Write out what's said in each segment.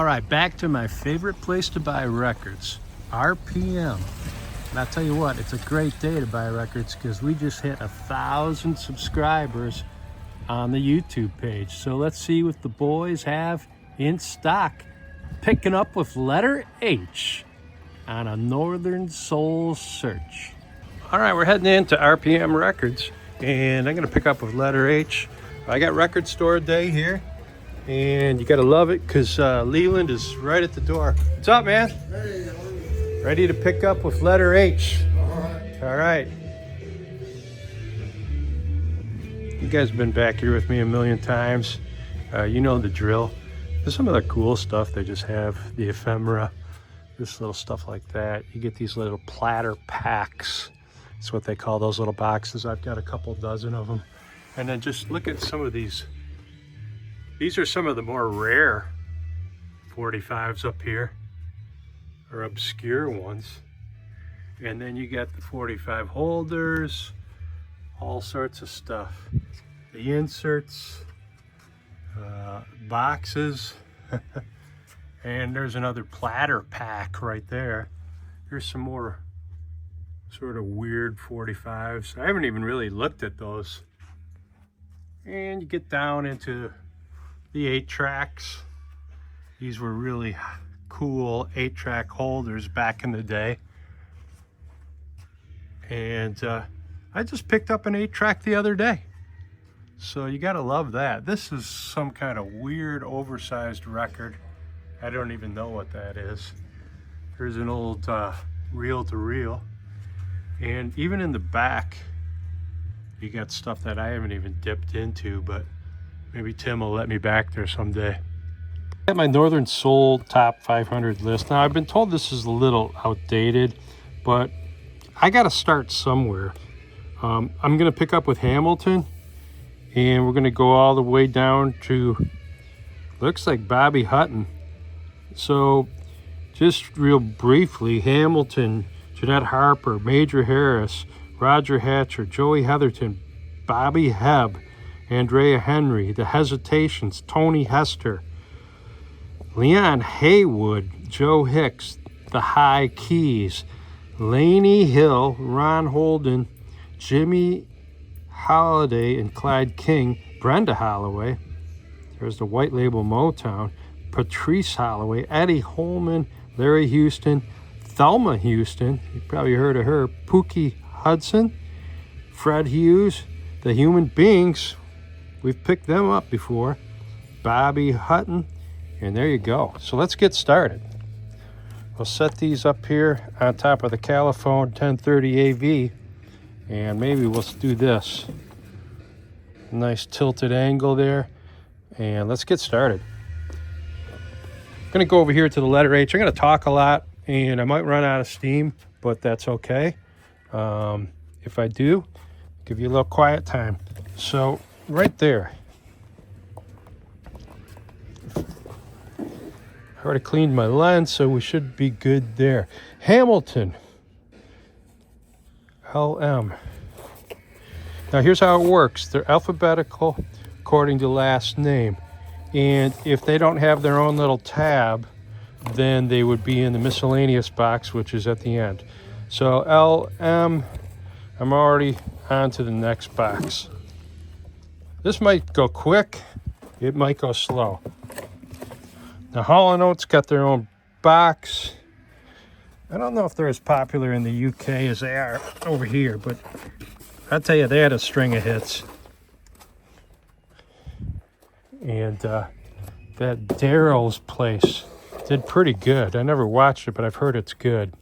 All right, back to my favorite place to buy records, RPM. And I'll tell you what, it's a great day to buy records because we just hit 1,000 subscribers on the YouTube page. So let's see what the boys have in stock. Picking up with letter H on a Northern Soul search. All right, we're heading into RPM Records and I'm gonna pick up with letter H. I got record store day here. And you gotta love it because Leland is right at the door. What's up, man? Hey, how are you? Ready to pick up with letter H. All right. You guys have been back here with me a million times. You know the drill. There's some of the cool stuff they just have, the ephemera, this little stuff like that. You get these little platter packs. That's what they call those little boxes. I've got a couple dozen of them. And then just look at some of these. These are some of the more rare 45s up here, or obscure ones. And then you got the 45 holders, all sorts of stuff. The inserts, boxes, and there's another platter pack right there. Here's some more sort of weird 45s. I haven't even really looked at those. And you get down into the 8-tracks. These were really cool 8-track holders back in the day. And I just picked up an 8-track the other day. So you gotta love that. This is some kind of weird oversized record. I don't even know what that is. There's an old reel-to-reel. And even in the back, you got stuff that I haven't even dipped into, but maybe Tim will let me back there someday. I got my Northern Soul top 500 list. Now, I've been told this is a little outdated, but I got to start somewhere. I'm going to pick up with Hamilton, and we're going to go all the way down to, looks like Bobby Hutton. So, just real briefly, Hamilton, Jeanette Harper, Major Harris, Roger Hatcher, Joey Heatherton, Bobby Hebb, Andrea Henry, The Hesitations, Tony Hester, Leon Haywood, Joe Hicks, The High Keys, Laney Hill, Ron Holden, Jimmy Holiday and Clyde King, Brenda Holloway, there's the White Label Motown, Patrice Holloway, Eddie Holman, Larry Houston, Thelma Houston, you probably heard of her, Pookie Hudson, Fred Hughes, The Human Beings, we've picked them up before, Bobby Hutton, and there you go. So let's get started. We'll set these up here on top of the Caliphone 1030 AV, and maybe we'll do this. Nice tilted angle there, and let's get started. I'm gonna go over here to the letter H. I'm gonna talk a lot, and I might run out of steam, but that's okay. If I do, give you a little quiet time. So right there, I already cleaned my lens, so we should be good there. Hamilton, LM. Now here's how it works. They're alphabetical according to last name. And if they don't have their own little tab, then they would be in the miscellaneous box, which is at the end. So LM, I'm already on to the next box. This might go quick, it might go slow. Now Hall & Oates got their own box. I don't know if they're as popular in the UK as they are over here, but I'll tell you, they had a string of hits. And that Daryl's place did pretty good. I never watched it, but I've heard it's good.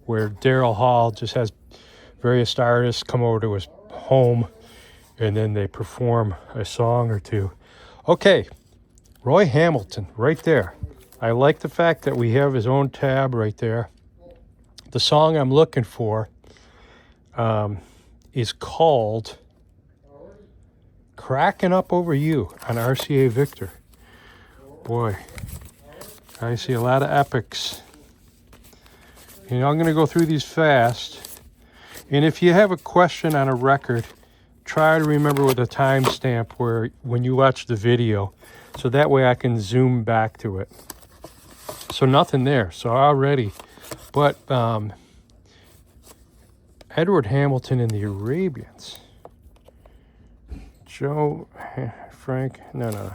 Where Daryl Hall just has various artists come over to his home and then they perform a song or two. Okay, Roy Hamilton, right there. I like the fact that we have his own tab right there. The song I'm looking for is called Cracking Up Over You on RCA Victor. Boy, I see a lot of epics. And I'm going to go through these fast. And if you have a question on a record, try to remember with a timestamp where when you watch the video, so that way I can zoom back to it. So nothing there. So already, but Edward Hamilton and the Arabians. Frank, no.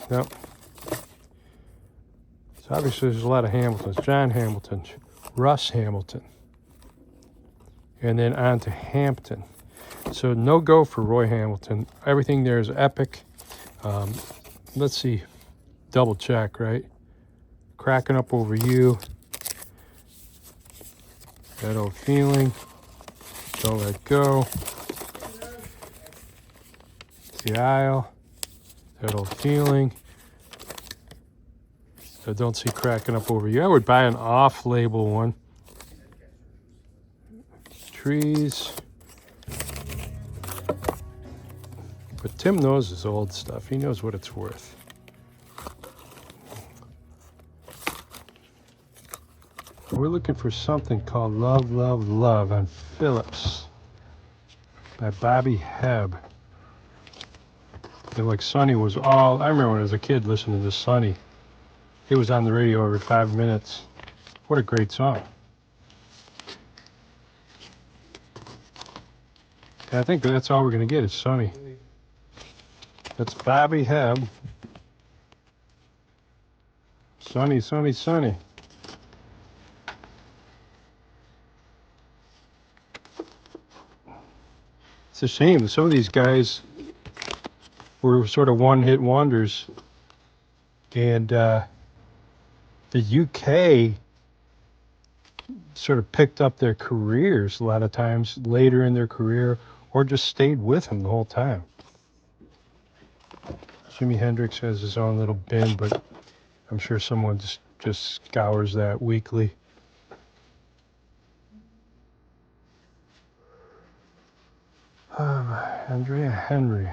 Nope. So obviously there's a lot of Hamiltons. John Hamilton, Russ Hamilton, and then on to Hampton. So no go for Roy Hamilton. Everything there is epic. Let's see, double check, right? Cracking up over you. That old feeling. Don't let go. The aisle. That old feeling. I don't see cracking up over you. I would buy an off-label one. Trees. But Tim knows his old stuff. He knows what it's worth. We're looking for something called Love, Love, Love on Phillips by Bobby Hebb. And like Sonny was all, I remember when I was a kid listening to Sonny. It was on the radio every 5 minutes. What a great song. And I think that's all we're going to get is Sonny. That's Bobby Hebb. Sonny, Sonny, Sonny. It's a shame that some of these guys were sort of one-hit wonders. And the UK sort of picked up their careers a lot of times later in their career or just stayed with them the whole time. Jimi Hendrix has his own little bin, but I'm sure someone just scours that weekly. Andrea Henry.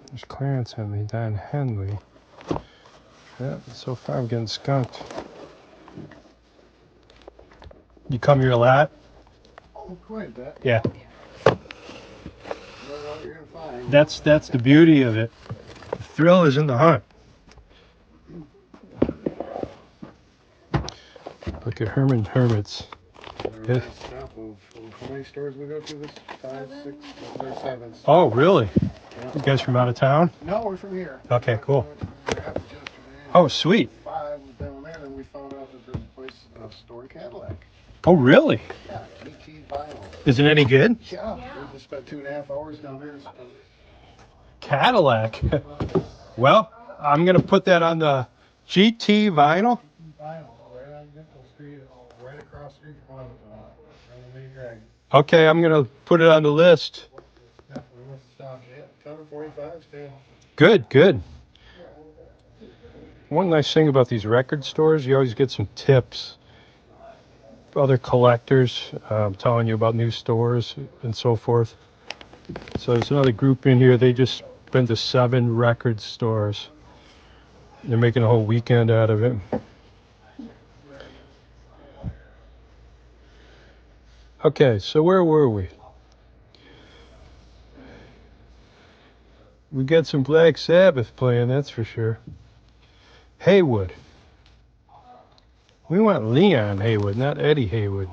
There's Clarence Henley, Don Henley. Yeah, so far I'm getting skunked. You come here a lot? Oh, quite a bit. Yeah. What you're gonna find. That's the beauty of it. The thrill is in the hunt. Look at Herman Hermits. Yeah. How many stores we go to this? 5, 6, there's 7. Oh, really? Yeah. You guys from out of town? No, we're from here. Okay, cool. We happened yesterday. Oh, sweet. 5 was down there, and we found out that there's a place, a store in Cadillac. Oh, really? Yeah, GT Vinyl. Is it any good? Yeah. We just spent 2.5 hours down there. Cadillac. Well, I'm going to put that on the GT vinyl. Vinyl, right on Nickel Street, right across the street from the main drag. Okay, I'm going to put it on the list. Yeah, we must stop. Yeah, 10:45 still. Good, good. One nice thing about these record stores, you always get some tips. Other collectors telling you about new stores and so forth. So there's another group in here. They just been to 7 record stores. They're making a whole weekend out of it. Okay, so where were we? We got some Black Sabbath playing, that's for sure. Haywood. We want Leon Haywood, not Eddie Haywood.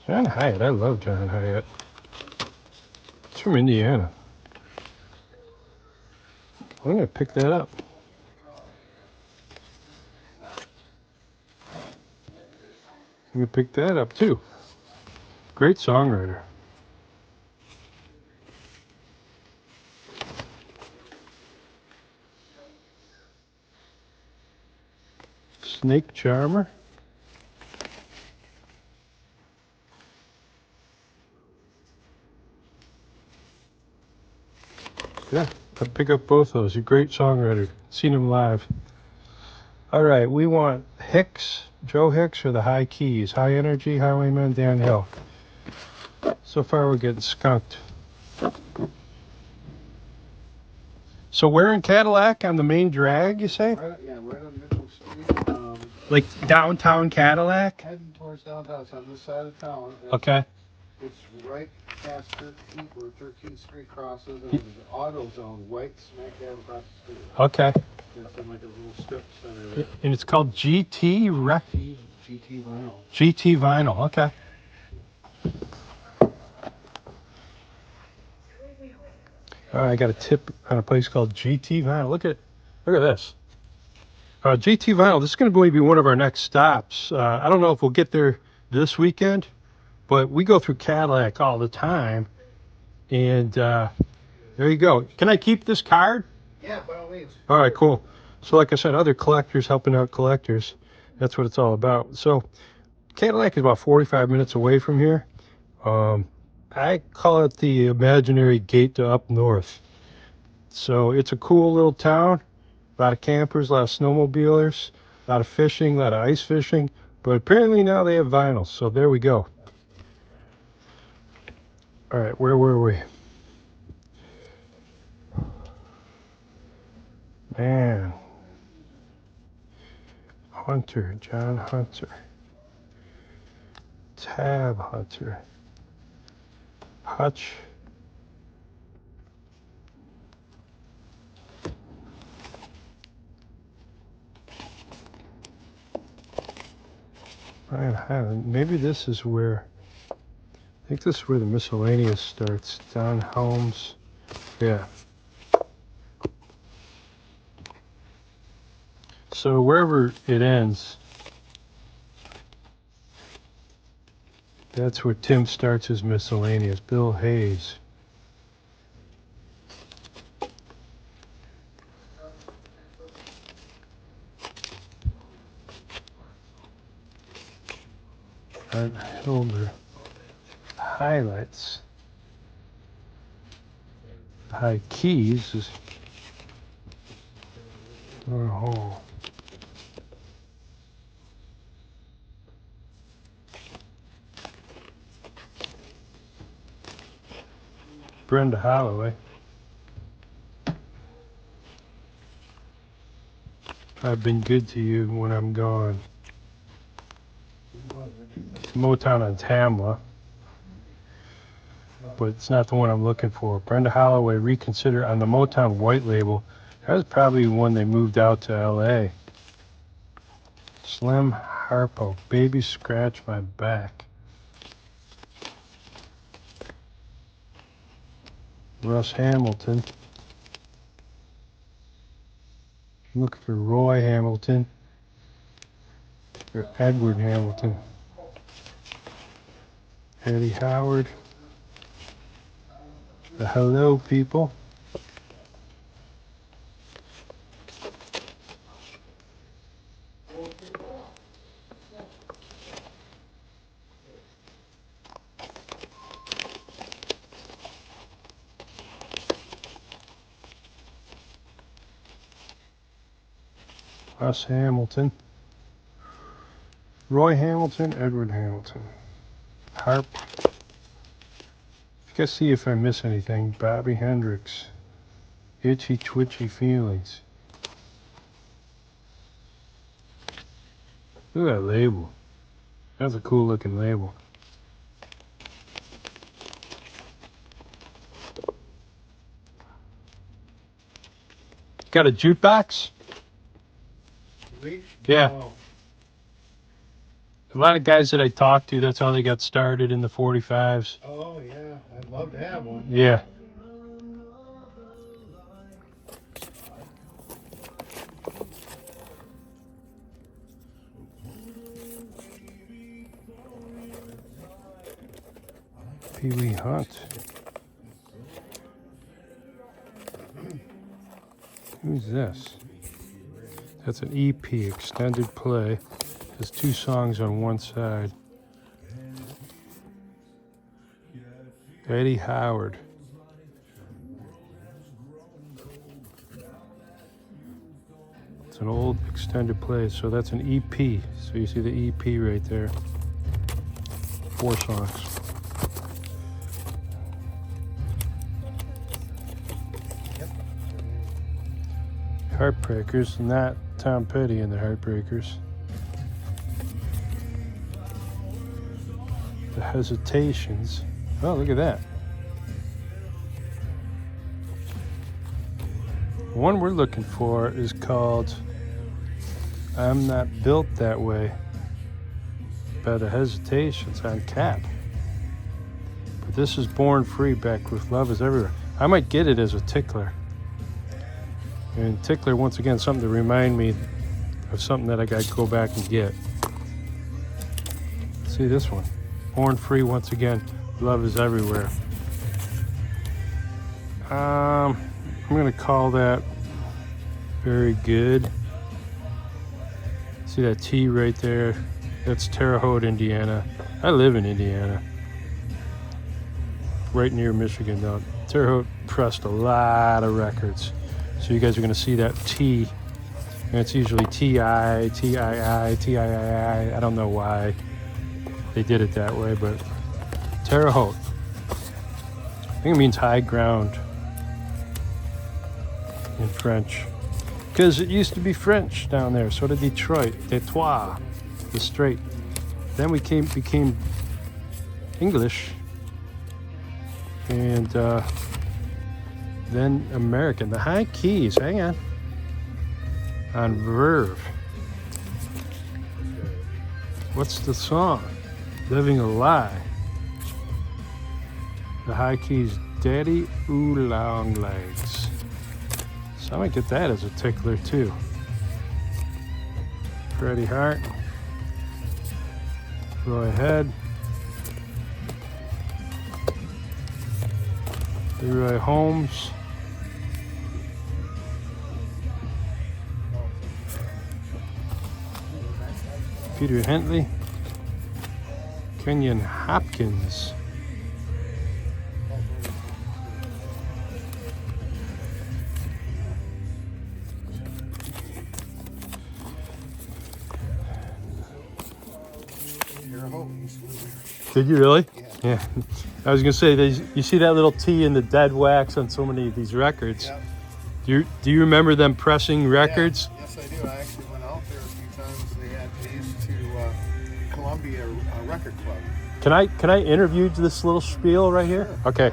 John Hyatt, I love John Hyatt. It's from Indiana. I'm going to pick that up. I'm going to pick that up too. Great songwriter. Snake Charmer. Yeah, I'd pick up both those. You're a great songwriter. Seen him live. All right, we want Hicks, Joe Hicks, or the High Keys. High Energy, Highwayman, Dan Hill. So far, we're getting skunked. So we're in Cadillac on the main drag, you say? Right, yeah, right on Nickel Street. Like downtown Cadillac? Heading towards downtown. It's on this side of town. Okay. It's right past 13th, where 13th Street crosses, and there's an auto zone right smack dab across the street. Okay. It's in like a And it's called GT GT vinyl. GT vinyl. Okay. All right, I got a tip on a place called GT Vinyl. Look at this. GT Vinyl. This is going to be one of our next stops. I don't know if we'll get there this weekend, but we go through Cadillac all the time. And there you go. Can I keep this card? Yeah, by all means. All right, cool. So like I said, other collectors helping out collectors. That's what it's all about. So Cadillac is about 45 minutes away from here. I call it the imaginary gate to up north. So it's a cool little town. A lot of campers, a lot of snowmobilers, a lot of fishing, a lot of ice fishing. But apparently now they have vinyl. So there we go. All right, where were we? Man. Hunter, John Hunter. Tab Hunter. Hutch. Brian Highland. Maybe this is where, I think this is where the miscellaneous starts. Don Helms. Yeah. So wherever it ends, that's where Tim starts his miscellaneous. Bill Hayes. Art Hilder. Highlights. High Keys is Door Hall. Brenda Holloway. I've been good to you when I'm gone. Motown on Tamla, but it's not the one I'm looking for. Brenda Holloway, Reconsider on the Motown white label. That was probably when they moved out to LA. Slim Harpo, Baby Scratch My Back. Russ Hamilton. Look for Roy Hamilton. Or Edward Hamilton. Eddie Howard. The Hello People. Russ Hamilton. Roy Hamilton, Edward Hamilton. Harp. Let's see if I miss anything. Bobby Hendricks. Itchy Twitchy Feelings. Look at that label. That's a cool looking label. Got a jukebox? Yeah. Oh. A lot of guys that I talked to, that's how they got started in the 45s. Oh yeah, I'd love to have one. Yeah. Pee Wee Hunt. Who's this? That's an EP, extended play. There's 2 songs on one side. Eddie Howard. It's an old extended play, so that's an EP. So you see the EP right there. 4 songs. Heartbreakers, not Tom Petty and the Heartbreakers. The Hesitations. Oh, look at that. The one we're looking for is called I'm not built that way. By the hesitations on Cap. But this is Born Free back with Love is Everywhere. I might get it as a tickler. And tickler, once again, something to remind me of something that I got to go back and get. See this one. Born Free once again. Love is Everywhere. I'm going to call that very good. See that T right there? That's Terre Haute, Indiana. I live in Indiana. Right near Michigan, though. Terre Haute pressed a lot of records. So you guys are going to see that T. And it's usually T-I, T-I-I, T-I-I-I. I don't know why they did it that way, but Terre Haute. I think it means high ground in French. Because it used to be French down there. So did Detroit, Detroit, the Strait. Then we became English. And then American. The high keys, hang on Verve. What's the song? Living a Lie. The high keys, Daddy Ooh Long Legs. So I might get that as a tickler too. Freddie Hart. Roy Head. Leroy Holmes. Peter Hentley. Kenyon Hopkins. Did you really? Yeah. I was gonna say, you see that little T in the dead wax on so many of these records. Yep. Do you remember them pressing records? Yeah. Yes, I do. I actually went out there a few times. They had these to Columbia Record Club. Can I interview this little spiel right here? Sure. Okay.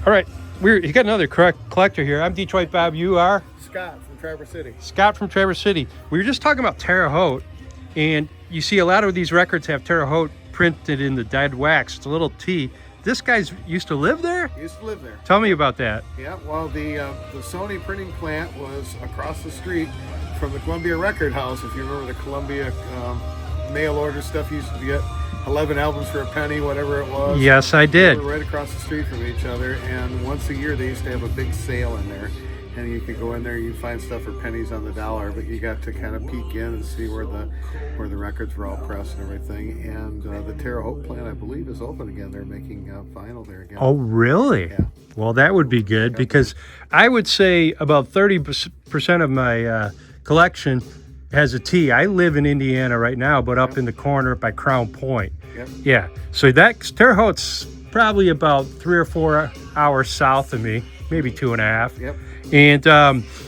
All right. You got another collector here. I'm Detroit Bob. You are? Scott from Traverse City. Scott from Traverse City. We were just talking about Terre Haute, and you see a lot of these records have Terre Haute printed in the dead wax. It's a little T. This guy's used to live there? He used to live there. Tell me about that. Yeah, well, the Sony printing plant was across the street from the Columbia Record House. If you remember the Columbia mail order stuff, you used to get 11 albums for a penny, whatever it was. Yes, I did. They were right across the street from each other, and once a year they used to have a big sale in there. And you could go in there, you'd find stuff for pennies on the dollar, but you got to kind of peek in and see where the records were all pressed and everything. And the Terre Haute plant, I believe, is open again. They're making vinyl there again. Oh, really? Yeah. Well, that would be good, because I would say about 30% of my collection has a T. I live in Indiana right now, but up in the corner by Crown Point. Yep. Yeah. So Terre Haute's probably about 3 or 4 hours south of me, maybe 2.5. Yep. And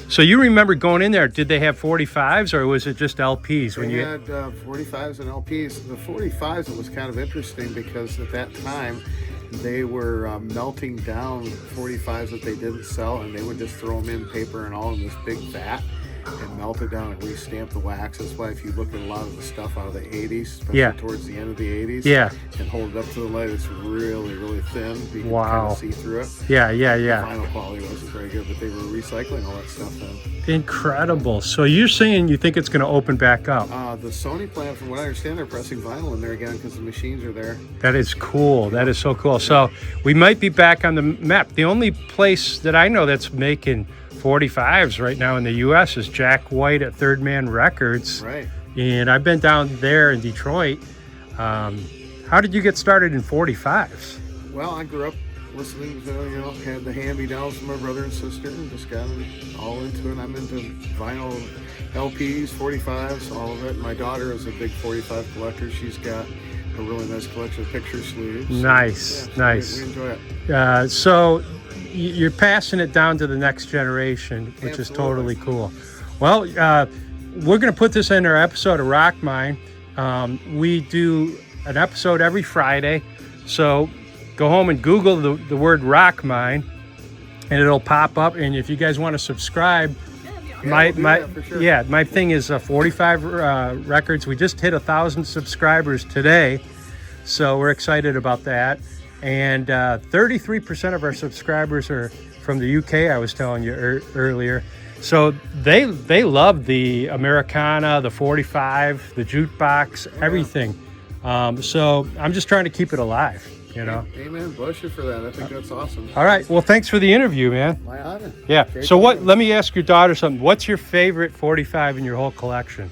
so you remember going in there, did they have 45s or was it just LPs? They had 45s and LPs. The 45s, it was kind of interesting because at that time they were melting down 45s that they didn't sell, and they would just throw them in paper and all in this big vat and melt it down and re-stamp the wax. That's why if you look at a lot of the stuff out of the 80s, especially towards the end of the 80s, and hold it up to the light, it's really, really thin. You can kind of see through it. Yeah. The final quality wasn't very good, but they were recycling all that stuff then. Incredible. So you're saying you think it's going to open back up? The Sony plant, from what I understand, they're pressing vinyl in there again because the machines are there. That is cool. That is so cool. So we might be back on the map. The only place that I know that's making 45s right now in the U.S. is Jack White at Third Man Records. Right. And I've been down there in Detroit. How did you get started in 45s? Well, I grew up listening to, had the hand-me-downs from my brother and sister, and just got all into it. I'm into vinyl, LPs, 45s, all of it. My daughter is a big 45 collector. She's got a really nice collection of picture sleeves. Nice. We enjoy it. So you're passing it down to the next generation, which is totally cool. Well, we're going to put this in our episode of RockMine. We do an episode every Friday, so go home and Google the word RockMine, and it'll pop up. And if you guys want to subscribe my we'll do that for sure. yeah, my thing is 45 records. We just hit 1,000 subscribers today, so we're excited about that. And 33% of our subscribers are from the UK. I was telling you earlier. So they love the Americana, the 45, the jukebox, everything. So I'm just trying to keep it alive, you know. Amen. Bless you for that. I think that's awesome. All right. Well, thanks for the interview, man. My honor. Yeah. Great So talking. let me ask your daughter something. What's your favorite 45 in your whole collection?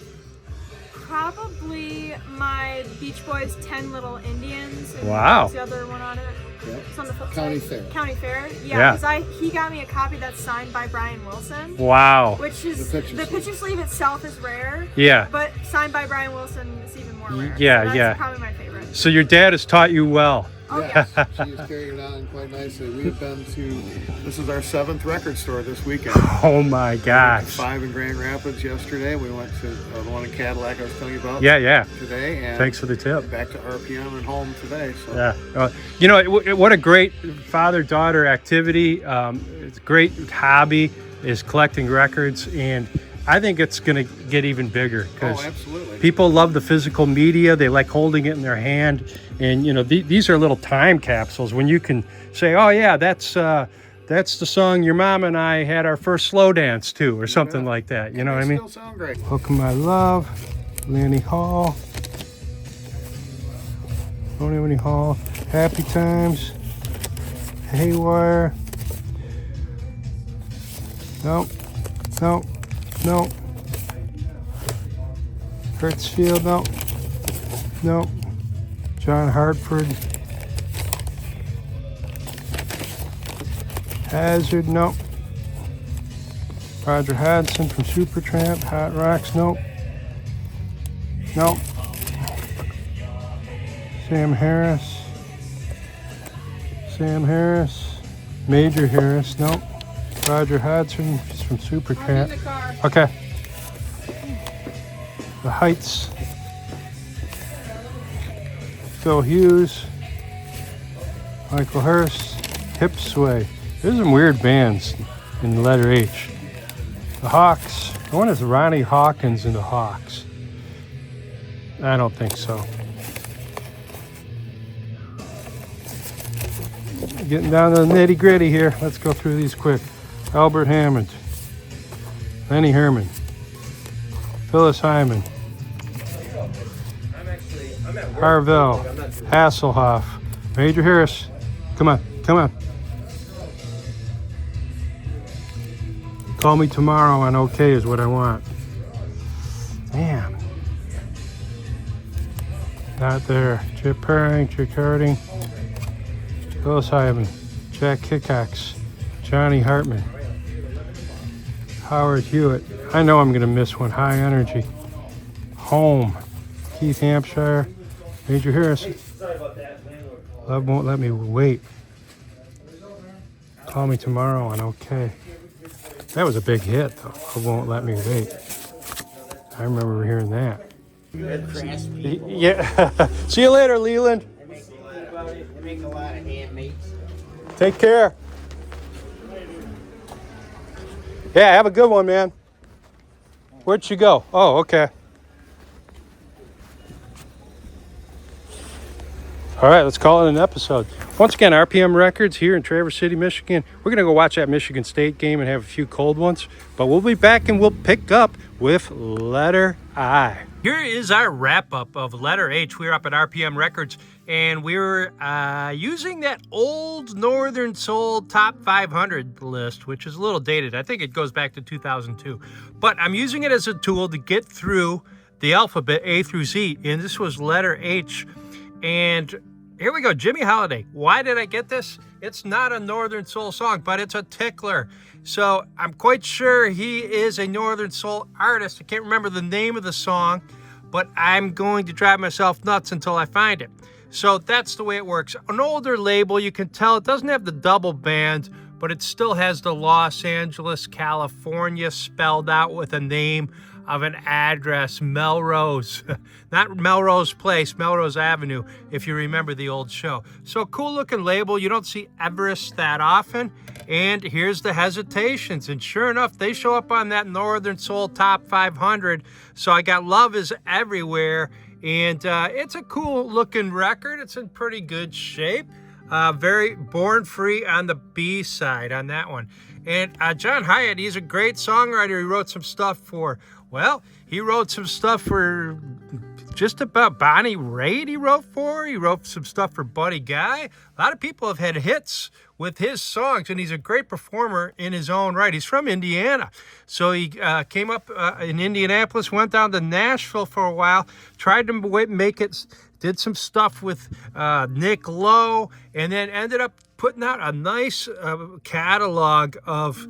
Probably my Beach Boys 10 Little Indians. And Wow. what's the other one on it? Yep. It's on the flip County side. Fair. County Fair. Yeah. Yeah, because he got me a copy that's signed by Brian Wilson. Wow. Which is, The picture the picture sleeve itself is rare. Yeah. But signed by Brian Wilson is even more rare. Yeah, so that's yeah. probably my favorite. So your dad has taught you well. Oh, yeah. She's carrying it on quite nicely. We have been to, this is our 7th record store this weekend. Oh my gosh. 5 in Grand Rapids yesterday. We went to the one in Cadillac I was telling you about Yeah. today. And Thanks for the tip. back to RPM and home today. So. Yeah. You know, what a great father-daughter activity. It's a great hobby is collecting records, and I think it's going to get even bigger because absolutely. people love the physical media. They like holding it in their hand, and you know these are little time capsules when you can say, "Oh yeah, that's the song your mom and I had our first slow dance to," or something like that. You know what I mean? Still sound great. Welcome, my love, Lanny Hall, Tony Hall, Happy Times, Haywire. Nope. Hertzfield, no. John Hartford. Hazard, no. Roger Hodgson from Supertramp, Hot Rocks, nope. Sam Harris. Major Harris, nope. Roger Hodgson, he's from Supertramp. Okay. The Heights. Phil Hughes. Michael Hurst. Hip Sway. There's some weird bands in the letter H. The Hawks. I wonder if Ronnie Hawkins in the Hawks. I don't think so. Getting down to the nitty gritty here. Let's go through these quick. Albert Hammond. Lenny Herman. Phyllis Hyman. Harvell. Hasselhoff. Major Harris. Come on. Call me tomorrow on OK is what I want. Damn. Not there. Chip Herring, Chick Harding. Phyllis Hyman. Jack Hickox. Johnny Hartman. Howard Hewitt. I know I'm going to miss one. High Energy. Home. Keith Hampshire. Major Harris. Love Won't Let Me Wait. Call Me Tomorrow on OK. That was a big hit, though. Love Won't Let Me Wait. I remember hearing that. Yeah. See you later, Leland. They make a lot of handmaids. Take care. Yeah, have a good one, man. Where'd she go? Oh, okay. All right, let's call it an episode. Once again, RPM Records here in Traverse City, Michigan. We're going to go watch that Michigan State game and have a few cold ones, but we'll be back and we'll pick up with letter I. Here is our wrap-up of letter H. We're up at RPM Records, and we're using that old Northern Soul Top 500 list, which is a little dated. I think it goes back to 2002. But I'm using it as a tool to get through the alphabet A through Z, and this was letter H. And here we go, Jimmy Holiday. Why did I get this? It's not a Northern Soul song, but it's a tickler. So I'm quite sure he is a Northern Soul artist. I can't remember the name of the song, but I'm going to drive myself nuts until I find it. So that's the way it works. An older label, you can tell it doesn't have the double band, but it still has the Los Angeles, California spelled out with a name of an address, Melrose. Not Melrose Place, Melrose Avenue, if you remember the old show. So cool looking label. You don't see Everest that often. And here's the Hesitations. And sure enough, they show up on that Northern Soul Top 500. So I got Love Is Everywhere. And it's a cool looking record. It's in pretty good shape. Very Born Free on the B side on that one. And John Hyatt, he's a great songwriter. He wrote some stuff for, well, he wrote some stuff for just about Bonnie Raitt he wrote for. He wrote some stuff for Buddy Guy. A lot of people have had hits with his songs, and he's a great performer in his own right. He's from Indiana. So he came up in Indianapolis, went down to Nashville for a while, tried to make it, did some stuff with Nick Lowe, and then ended up putting out a nice catalog of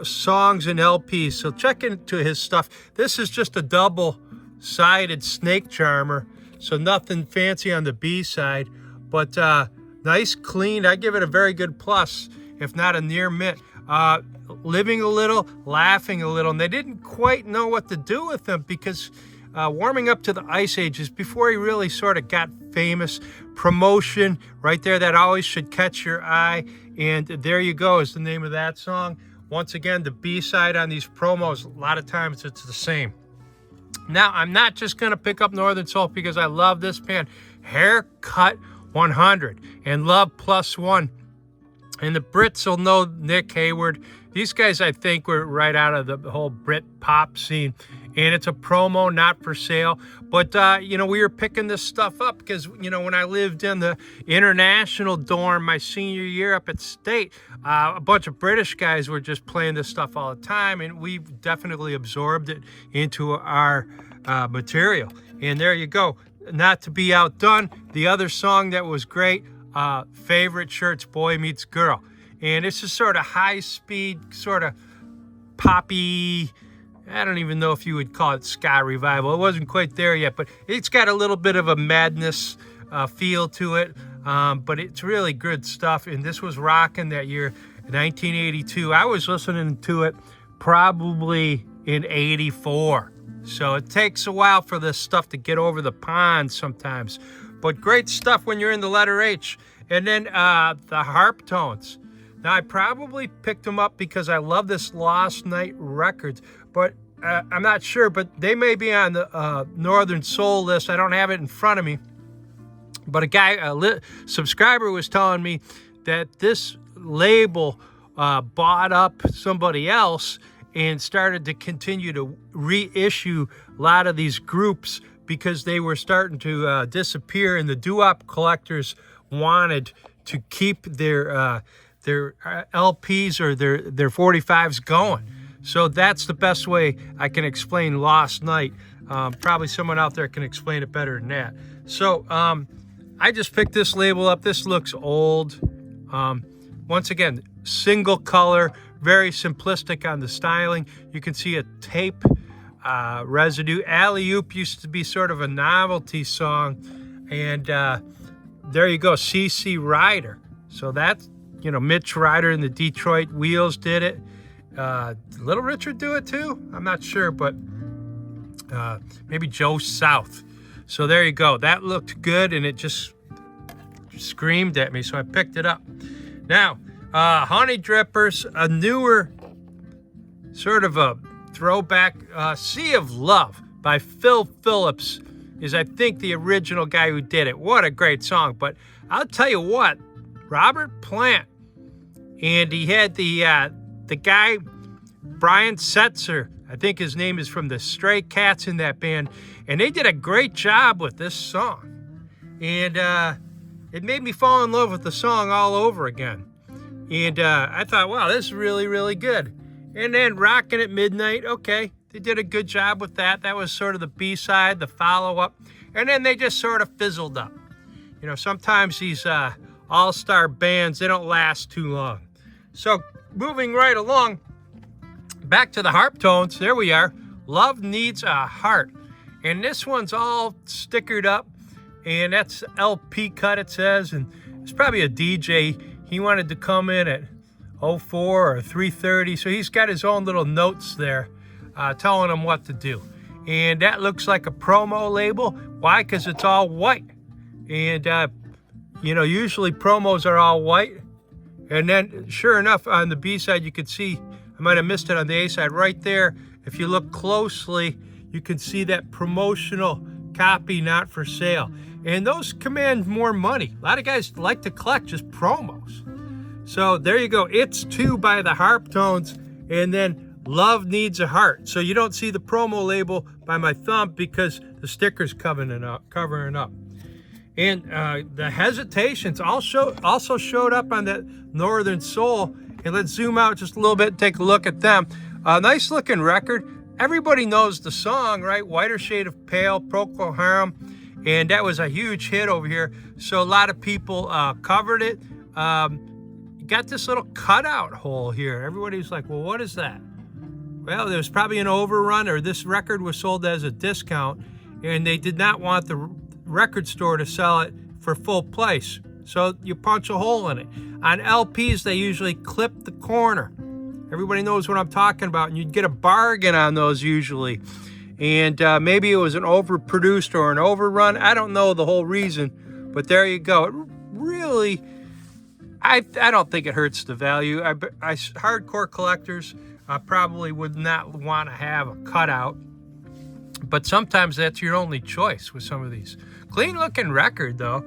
songs and LPs. So check into his stuff. This is just a double-sided snake charmer, so nothing fancy on the B side, but nice, clean. I give it a very good plus, if not a near mint. Living a little, laughing a little, and they didn't quite know what to do with him because warming up to the Ice Ages, before he really sort of got famous, Promotion, right there, that always should catch your eye. And There You Go is the name of that song. Once again, the B-side on these promos, a lot of times it's the same. Now, I'm not just going to pick up Northern Soul because I love this band. Haircut 100 and Love Plus One. And the Brits will know Nick Hayward. These guys, I think, were right out of the whole Brit pop scene. And it's a promo, not for sale. But, we were picking this stuff up because, when I lived in the international dorm my senior year up at State, a bunch of British guys were just playing this stuff all the time. And we definitely absorbed it into our material. And there you go. Not to be outdone, the other song that was great, Favorite Shirts, Boy Meets Girl. And it's just sort of high-speed, sort of poppy, I don't even know if you would call it ska revival. It wasn't quite there yet, but it's got a little bit of a madness feel to it. But it's really good stuff. And this was rocking that year, 1982. I was listening to it probably in 84. So it takes a while for this stuff to get over the pond sometimes. But great stuff when you're in the letter H. And then the harp tones. Now, I probably picked them up because I love this Lost Night record, but I'm not sure. But they may be on the Northern Soul list. I don't have it in front of me. But a subscriber was telling me that this label bought up somebody else and started to continue to reissue a lot of these groups because they were starting to disappear, and the doo-wop collectors wanted to keep their LPs or their 45s going. So that's the best way I can explain Lost Night. Probably someone out there can explain it better than that. So I just picked this label up. This looks old. Once again, single color, very simplistic on the styling. You can see a tape residue. Alley Oop used to be sort of a novelty song. And there you go, CC Rider. So that's, Mitch Ryder and the Detroit Wheels did it. Little Richard do it too? I'm not sure, but maybe Joe South. So there you go. That looked good, and it just screamed at me, so I picked it up. Now, Honey Drippers, a newer sort of a throwback, Sea of Love by Phil Phillips is, I think, the original guy who did it. What a great song. But I'll tell you what, Robert Plant, and he had the guy, Brian Setzer, I think his name is, from the Stray Cats in that band, and they did a great job with this song. And it made me fall in love with the song all over again. And I thought, wow, this is really, really good. And then Rockin' at Midnight, okay, they did a good job with that. That was sort of the B-side, the follow-up. And then they just sort of fizzled up. Sometimes these all-star bands, they don't last too long. So moving right along, back to the harp tones. There we are. Love Needs a Heart. And this one's all stickered up. And that's LP cut, it says. And it's probably a DJ. He wanted to come in at 04 or 3:30. So he's got his own little notes there. telling them what to do. And that looks like a promo label. Why? Because it's all white. And, usually promos are all white. And then, sure enough, on the B side, you could see, I might have missed it on the A side, right there. If you look closely, you can see that promotional copy, not for sale. And those command more money. A lot of guys like to collect just promos. So there you go. It's 2 by the Harp Tones, and then Love Needs a Heart. So you don't see the promo label by my thumb because the sticker's covering up. And the Hesitations also showed up on that Northern Soul. And let's zoom out just a little bit and take a look at them. Nice looking record. Everybody knows the song, right? Whiter Shade of Pale, Procol Harum. And that was a huge hit over here. So a lot of people covered it. Got this little cutout hole here. Everybody's like, well, what is that? Well, there's probably an overrun, or this record was sold as a discount, and they did not want the record store to sell it for full price. So you punch a hole in it. On LPs, they usually clip the corner. Everybody knows what I'm talking about, and you'd get a bargain on those usually. And maybe it was an overproduced or an overrun. I don't know the whole reason, but there you go. It really, I don't think it hurts the value. Hardcore collectors probably would not want to have a cutout, but sometimes that's your only choice with some of these. Clean looking record though,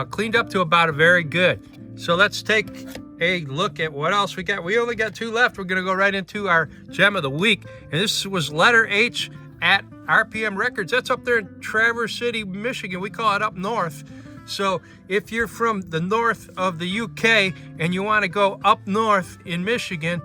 cleaned up to about a very good. So let's take a look at what else we got. We only got 2 left. We're going to go right into our gem of the week. And this was letter H at RPM Records. That's up there in Traverse City, Michigan. We call it up north. So if you're from the north of the UK and you want to go up north in Michigan,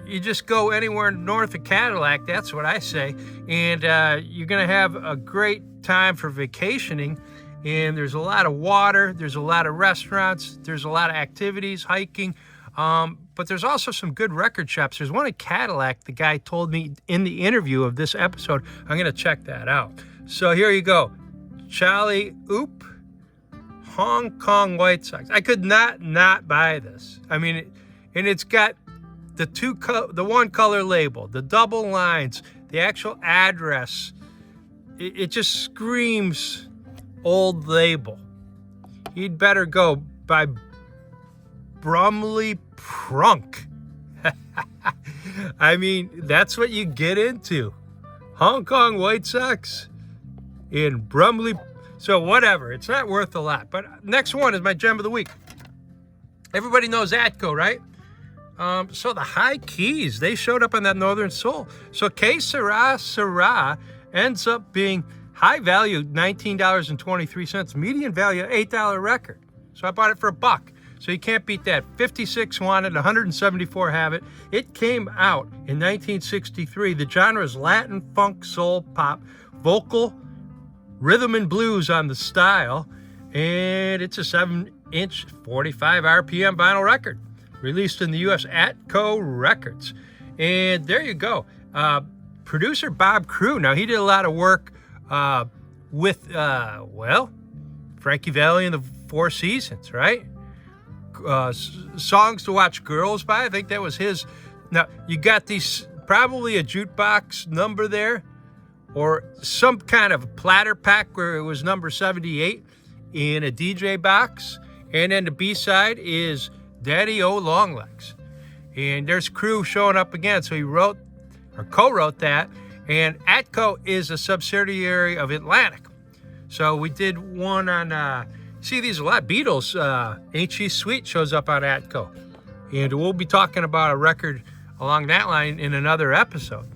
you just go anywhere north of Cadillac. That's what I say. And you're going to have a great time for vacationing. And there's a lot of water, there's a lot of restaurants, there's a lot of activities, hiking, but there's also some good record shops. There's one in Cadillac, the guy told me in the interview of this episode. I'm going to check that out. So here you go. Charlie Oop, Hong Kong White Sox. I could not buy this. I mean, and it's got the one color label, the double lines, the actual address. It just screams old label. You'd better go by Brumley Prunk. I mean, that's what you get into. Hong Kong White Sox in Brumley. So whatever, it's not worth a lot. But next one is my gem of the week. Everybody knows Atco, right? So the High Keys, they showed up on that Northern Soul. So Que Sera ends up being high value, $19.23. Median value, $8 record. So I bought it for $1. So you can't beat that. 56 wanted, 174 have it. It came out in 1963. The genre is Latin, funk, soul, pop, vocal, rhythm and blues on the style. And it's a 7-inch, 45 RPM vinyl record. Released in the U.S. Atco Records. And there you go. Producer Bob Crew. Now, he did a lot of work with, Frankie Valli and the Four Seasons, right? Songs to Watch Girls By. I think that was his. Now, you got these, probably a jukebox number there, or some kind of platter pack where it was number 78 in a DJ box. And then the B-side is Daddy O Longlegs. And there's Crew showing up again. So he wrote or co-wrote that. And Atco is a subsidiary of Atlantic. So we did one on, see these a lot. Beatles, Ain't She Sweet shows up on Atco. And we'll be talking about a record along that line in another episode.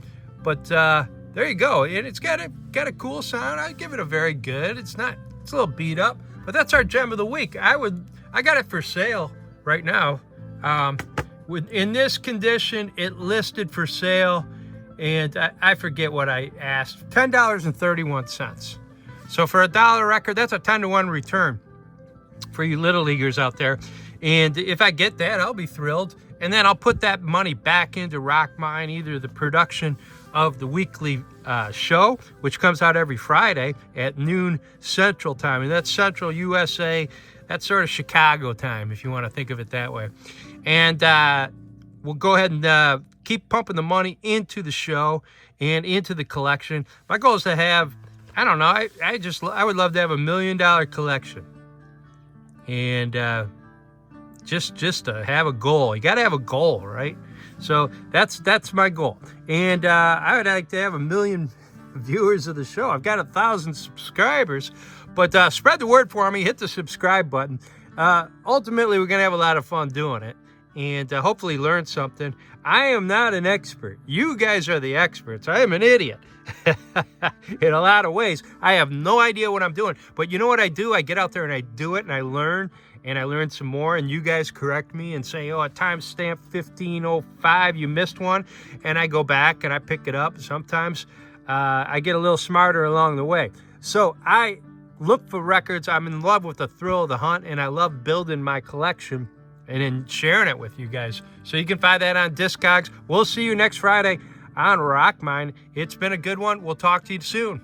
But there you go. And it's got a cool sound. I'd give it a very good. It's a little beat up. But that's our gem of the week. I got it for sale right now. In this condition, it listed for sale. And I forget what I asked, $10.31. So for $1 record, that's a 10-to-1 return for you little leaguers out there. And if I get that, I'll be thrilled. And then I'll put that money back into RockMine, either the production of the weekly show, which comes out every Friday at noon Central Time. And that's Central USA. That's sort of Chicago time, if you want to think of it that way. And we'll go ahead and keep pumping the money into the show and into the collection. My goal is to have, I don't know, I would love to have $1 million collection. And just to have a goal. You got to have a goal, right? So that's my goal. And I would like to have 1 million viewers of the show. I've got 1,000 subscribers, but spread the word for me. Hit the subscribe button. Ultimately, we're gonna have a lot of fun doing it, and hopefully learn something. I am not an expert. You guys are the experts. I am an idiot in a lot of ways. I have no idea what I'm doing, but you know what I do? I get out there and I do it, and I learn. And I learned some more, and you guys correct me and say, oh, at timestamp 15:05, you missed one. And I go back and I pick it up. Sometimes I get a little smarter along the way. So I look for records. I'm in love with the thrill of the hunt, and I love building my collection and then sharing it with you guys. So you can find that on Discogs. We'll see you next Friday on RockMine. It's been a good one. We'll talk to you soon.